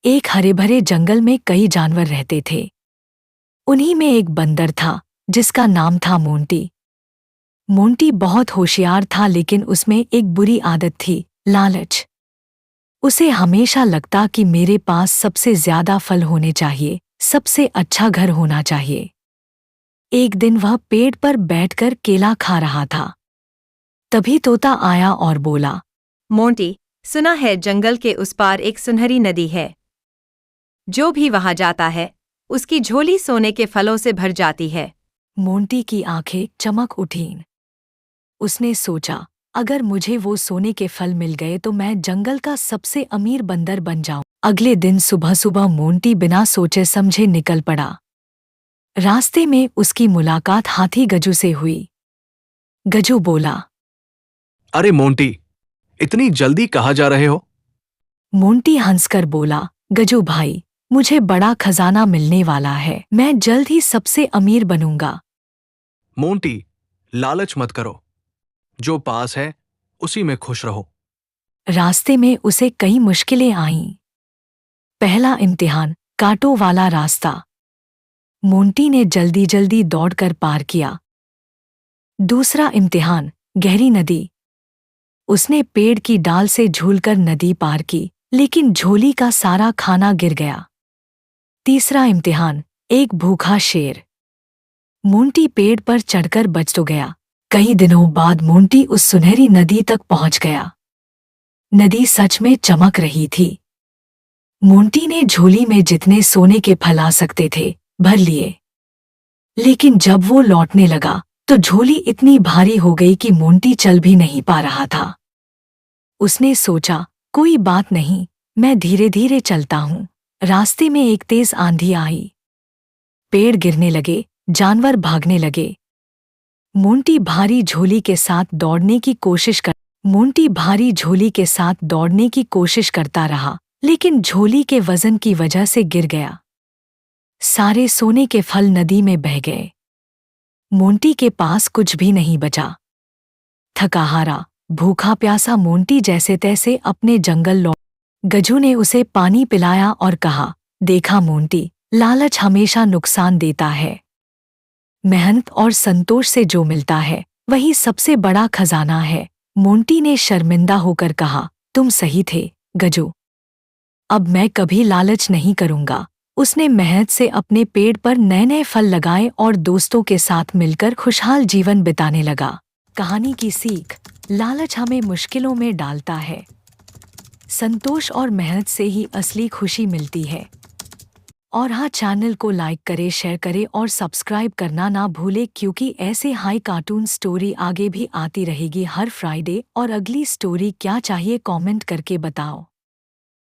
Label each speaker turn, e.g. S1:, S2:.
S1: एक हरे भरे जंगल में कई जानवर रहते थे। उन्हीं में एक बंदर था जिसका नाम था मोंटी। मोंटी बहुत होशियार था, लेकिन उसमें एक बुरी आदत थी, लालच। उसे हमेशा लगता कि मेरे पास सबसे ज्यादा फल होने चाहिए, सबसे अच्छा घर होना चाहिए। एक दिन वह पेड़ पर बैठकर केला खा रहा था। तभी तोता आया और बोला,
S2: मोंटी, सुना है जंगल के उस पार एक सुनहरी नदी है। जो भी वहां जाता है उसकी झोली सोने के फलों से भर जाती है।
S1: मोंटी की आंखें चमक उठीं। उसने सोचा, अगर मुझे वो सोने के फल मिल गए तो मैं जंगल का सबसे अमीर बंदर बन जाऊं। अगले दिन सुबह सुबह मोंटी बिना सोचे समझे निकल पड़ा। रास्ते में उसकी मुलाकात हाथी गजू से हुई। गजू बोला,
S3: अरे मोंटी, इतनी जल्दी कहाँ जा रहे हो?
S1: मोंटी हंसकर बोला, गजू भाई, मुझे बड़ा खजाना मिलने वाला है, मैं जल्द ही सबसे अमीर बनूंगा।
S3: मोंटी, लालच मत करो। जो पास है उसी में खुश रहो।
S1: रास्ते में उसे कई मुश्किलें आईं। पहला इम्तिहान, कांटों वाला रास्ता। मोंटी ने जल्दी जल्दी दौड़कर पार किया। दूसरा इम्तिहान, गहरी नदी। उसने पेड़ की डाल से झूलकर नदी पार की, लेकिन झोली का सारा खाना गिर गया। तीसरा इम्तिहान, एक भूखा शेर। मोंटी पेड़ पर चढ़कर बच तो गया। कई दिनों बाद मोंटी उस सुनहरी नदी तक पहुंच गया। नदी सच में चमक रही थी। मोंटी ने झोली में जितने सोने के फल आ सकते थे भर लिए, लेकिन जब वो लौटने लगा तो झोली इतनी भारी हो गई कि मोंटी चल भी नहीं पा रहा था। उसने सोचा, कोई बात नहीं, मैं धीरे धीरे चलता हूँ। रास्ते में एक तेज आंधी आई। पेड़ गिरने लगे, जानवर भागने लगे। मोंटी भारी झोली के साथ दौड़ने की कोशिश करता रहा, लेकिन झोली के वजन की वजह से गिर गया। सारे सोने के फल नदी में बह गए। मोंटी के पास कुछ भी नहीं बचा। थका हारा, भूखा प्यासा मोंटी जैसे तैसे अपने जंगल लौट। गजू ने उसे पानी पिलाया और कहा, देखा मोंटी, लालच हमेशा नुकसान देता है। मेहनत और संतोष से जो मिलता है वही सबसे बड़ा खजाना है। मोंटी ने शर्मिंदा होकर कहा, तुम सही थे गजू, अब मैं कभी लालच नहीं करूंगा। उसने मेहनत से अपने पेड़ पर नए नए फल लगाए और दोस्तों के साथ मिलकर खुशहाल जीवन बिताने लगा। कहानी की सीख, लालच हमें मुश्किलों में डालता है। संतोष और मेहनत से ही असली खुशी मिलती है। और हाँ, चैनल को लाइक करें, शेयर करें और सब्सक्राइब करना ना भूलें, क्योंकि ऐसे हाई कार्टून स्टोरी आगे भी आती रहेगी हर फ्राइडे। और अगली स्टोरी क्या चाहिए कमेंट करके बताओ।